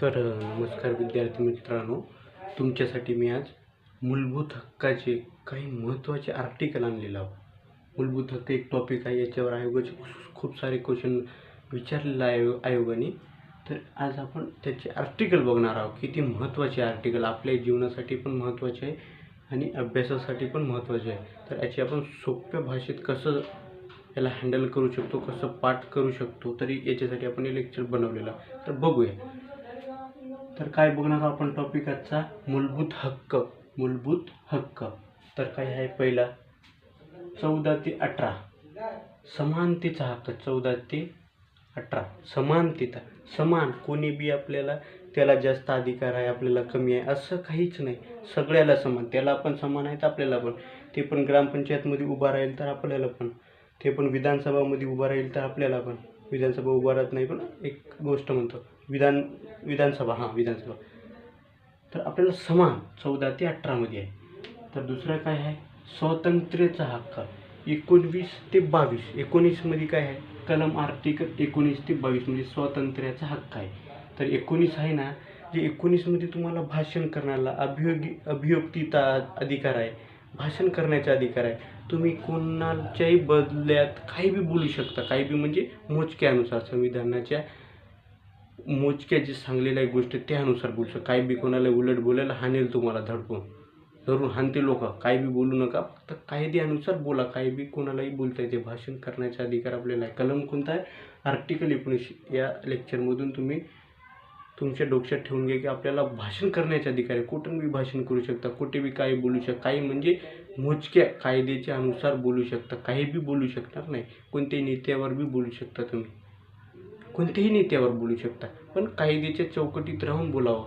नमस्कार विद्यार्थी मित्रांनो, तुमच्यासाठी मी आज मूलभूत हक्काचे काही महत्त्वाचे आर्टिकल आणलेलं आहोत. मूलभूत हक्क एक टॉपिक आहे, याच्यावर आयोगाचे खूप सारे क्वेश्चन विचारलेलं आहे आयोगाने. तर आज आपण त्याचे आर्टिकल बघणार आहोत. किती महत्त्वाचे आर्टिकल आपल्या जीवनासाठी पण महत्त्वाचे आहे आणि अभ्यासासाठी पण महत्त्वाचे आहे. तर याची आपण सोप्या भाषेत कसं याला हँडल करू शकतो, कसं पाठ करू शकतो, तरी याच्यासाठी आपण हे लेक्चर बनवलेलं आहे. तर बघूया. तर काय बघणार आपण टॉपिक आजचा, मूलभूत हक्क. मूलभूत हक्क तर काय आहे, पहिला 14 ते 18 समानतेचा हक्क. 14 ते 18 समानतेचा. समान, कोणी बी आपल्याला त्याला जास्त अधिकार आहे, आपल्याला कमी आहे असं काहीच नाही. सगळ्याला समान. त्याला पण समान आहे तर आपल्याला पण. ते पण ग्रामपंचायतमध्ये उभा राहील तर आपल्याला पण. ते पण विधानसभामध्ये उभा राहील तर आपल्याला पण. विधानसभा उभा राहत नाही, पण एक गोष्ट म्हणतो, विधानसभा तर आपल्याला समान 14 ते 18 मध्ये आहे. तर दुसरं काय आहे, स्वातंत्र्याचा हक्क 19 ते 22. 19 मध्ये काय आहे, कलम आर्टिकल 19 ते 22 म्हणजे स्वातंत्र्याचा हक्क आहे. तर 19 आहे ना, जे 19 मध्ये तुम्हाला भाषण करण्याला अभिव्यक्तीचा अधिकार आहे, भाषण करण्याचा अधिकार आहे. तुम्ही कोणाच्याही बदल्यात काही बी बोलू शकता. काही बी म्हणजे मोजक्यानुसार, संविधानाच्या मोजक्या जे सांगलेल्या गोष्टी त्यानुसार बोलू शकता. काही बी कोणाला उलट बोलायला हाणेल, तुम्हाला धरून हाणते लोक. काही बी बोलू नका, फक्त कायद्यानुसार बोला. काही बी कोणालाही बोलता येते. भाषण करण्याचा अधिकार आपल्याला आहे. कलम कोणता आहे, आर्टिकल 19. या लेक्चरमधून तुम्ही तुमच्या डोक्यात ठेवून घ्या की आपल्याला भाषण करण्याचा अधिकार आहे. कुठून बी भाषण करू शकता, कुठे बी काही बोलू शकता. काही म्हणजे मोजक्या कायद्याच्या अनुसार बोलू शकता. काही बी बोलू शकणार नाही. कोणत्याही नेत्यावर बी बोलू शकता तुम्ही. कोणत्याही नेत्यावर बोलू शकता, पण कायद्याच्या चौकटीत राहून बोलावं.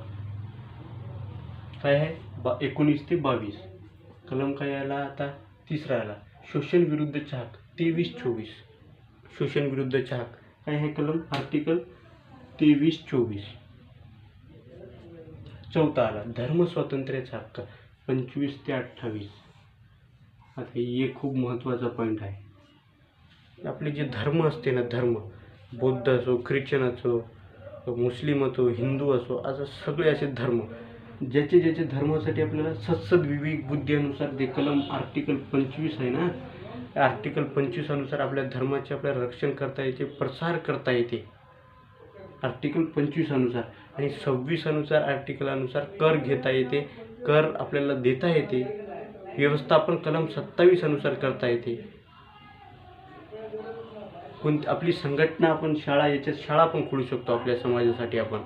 काय आहे, 19 ते 22 कलम. काय आला आता, तिसरा आला, शोषण विरुद्धचा हक्क 23-24. शोषण विरुद्धचा हक्क काय आहे, कलम आर्टिकल 23-24. चौथा आला, धर्म स्वातंत्र्याचा हक्क 25 ते 28. आता हे खूप महत्त्वाचा पॉईंट आहे. आपले जे धर्म असते ना, धर्म, बौद्ध असो, ख्रिश्चन असो, मुस्लिम असो, हिंदू असो, असं सगळे असे धर्म, ज्याचे धर्मासाठी आपल्याला सत्सद विवेक बुद्धीनुसार ते कलम आर्टिकल 25 आहे ना, आर्टिकल 25 अनुसार आपल्या धर्माचे आपल्याला रक्षण करता येते, प्रसार करता येते. आर्टिकल 25 अनुसार. आणि 26 अनुसार आर्टिकलानुसार कर घेता येते, कर आपल्याला देता येते. व्यवस्थापन कलम 27 अनुसार करता येते. आपली संघटना, आपण शाळा, याच्यात शाळा पण खोलू शकतो आपल्या समाजासाठी. आपण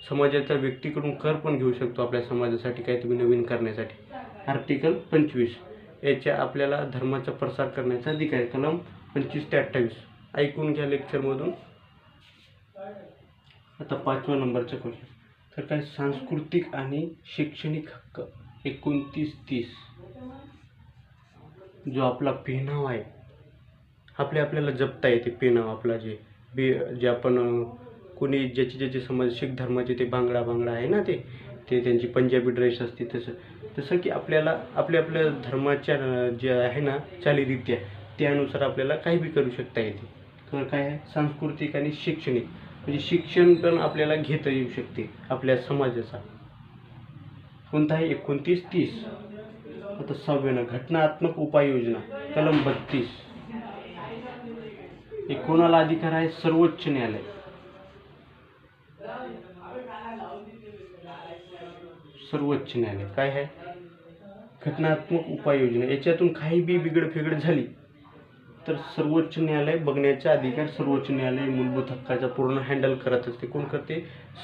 समाजाच्या व्यक्तीकडून कर पण घेऊ शकतो आपल्या समाजासाठी काहीतरी नवीन करण्यासाठी. आर्टिकल 25 याच्या आपल्याला धर्माचा प्रसार करण्याचा अधिकार आहे. कलम 25 ते 28 ऐकून घ्या लेक्चरमधून. आता 5व्या नंबरचा क्वेश्चन. तर काय, सांस्कृतिक आणि शैक्षणिक हक्क 29-30. जो आपला पेहनाव आहे, आपल्याला जपता येते पेहनाव आपला. जे आपण कोणी ज्याचे समाज शीख धर्माचे, ते बांगडा आहे ना, ते त्यांची पंजाबी ड्रेस असते. तसं की आपल्याला आपल्या धर्माच्या जे आहे ना चालीरीत्या, त्यानुसार आपल्याला काही बी करू शकता येते. तर काय आहे, सांस्कृतिक आणि शैक्षणिक म्हणजे शिक्षण पण आपल्याला घेता येऊ शकते आपल्या समाजाचा. कोणता आहे, 29-30. आता 6व्या, घटनात्मक उपाययोजना कलम 32. हे कोणाला अधिकार आहे, सर्वोच्च न्यायालय. सर्वोच्च न्यायालय काय आहे, घटनात्मक उपाययोजना. याच्यातून काही बी बिघडफिगड झाली तर सर्वोच्च न्यायालय बघण्याचा अधिकार. सर्वोच्च न्यायालय मूलभूत हक्काचा पूर्ण हँडल करत असते. कोण करते,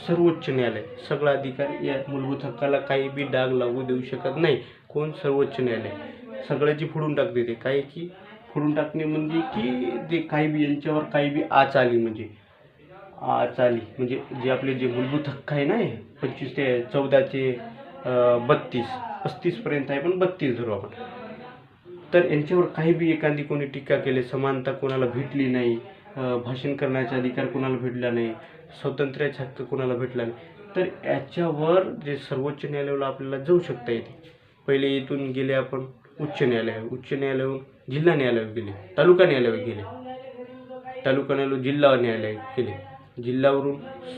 सर्वोच्च न्यायालय. सगळा अधिकार या मूलभूत हक्काला काही बी डाग लागू देऊ शकत नाही. कोण, सर्वोच्च न्यायालय. सगळ्याची फोडून टाकते ते. काय की फोडून टाकणे म्हणजे की ते काही बी यांच्यावर काही बी आच आली म्हणजे जे आपले जे मूलभूत हक्क आहे ना, 25 ते 14 ते 35 पर्यंत आहे, पण 32 धरू आपण. तर यांच्यावर काही बी एखादी कोणी टीका केली, समानता कोणाला भेटली नाही, भाषण करण्याचा अधिकार कोणाला भेटला नाही, स्वातंत्र्याचा हक्क कोणाला भेटला नाही, तर याच्यावर जे सर्वोच्च न्यायालयाला आपल्याला जाऊ शकता येते. पहिले इथून गेले आपण उच्च न्यायालयाहून जिल्हा न्यायालयावर गेले, तालुका न्यायालयावर गेले, तालुका न्यायालय जिल्हा न्यायालय गेले, जिल्ह्यावरून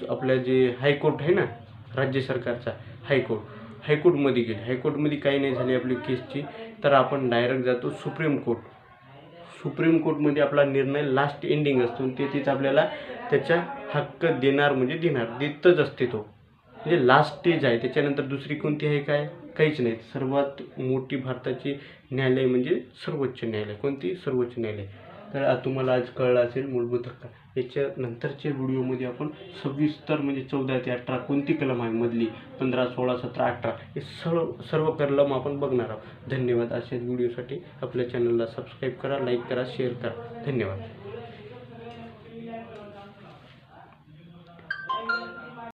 आपल्या जे हायकोर्ट आहे ना, राज्य सरकारचा हायकोर्टमध्ये गेले. हायकोर्टमध्ये काही नाही झाली आपली केसची, तर आपण डायरेक्ट जातो सुप्रीम कोर्टमध्ये आपला निर्णय लास्ट एंडिंग असतो. तेच आपल्याला त्याचा हक्क देणार म्हणजे देतच असते तो, म्हणजे लास्ट स्टेज आहे. त्याच्यानंतर दुसरी कोणती आहे काय, काहीच नाही. सर्वात मोठी भारताची न्यायालय म्हणजे सर्वोच्च न्यायालय. कोणती? सर्वोच्च न्यायालय. तर तुम्हाला आज कळलं असेल मूलभूत हक्क. याच्या नंतरच्या व्हिडिओमध्ये आपण सविस्तर म्हणजे 14 ते 18 कोणती कलम आहे मधली, 15, 16, 17, 18 हे सर्व कलम आपण बघणार आहोत. धन्यवाद. अशाच व्हिडिओसाठी आपल्या चॅनलला सबस्क्राईब करा, लाईक करा, शेअर करा. धन्यवाद.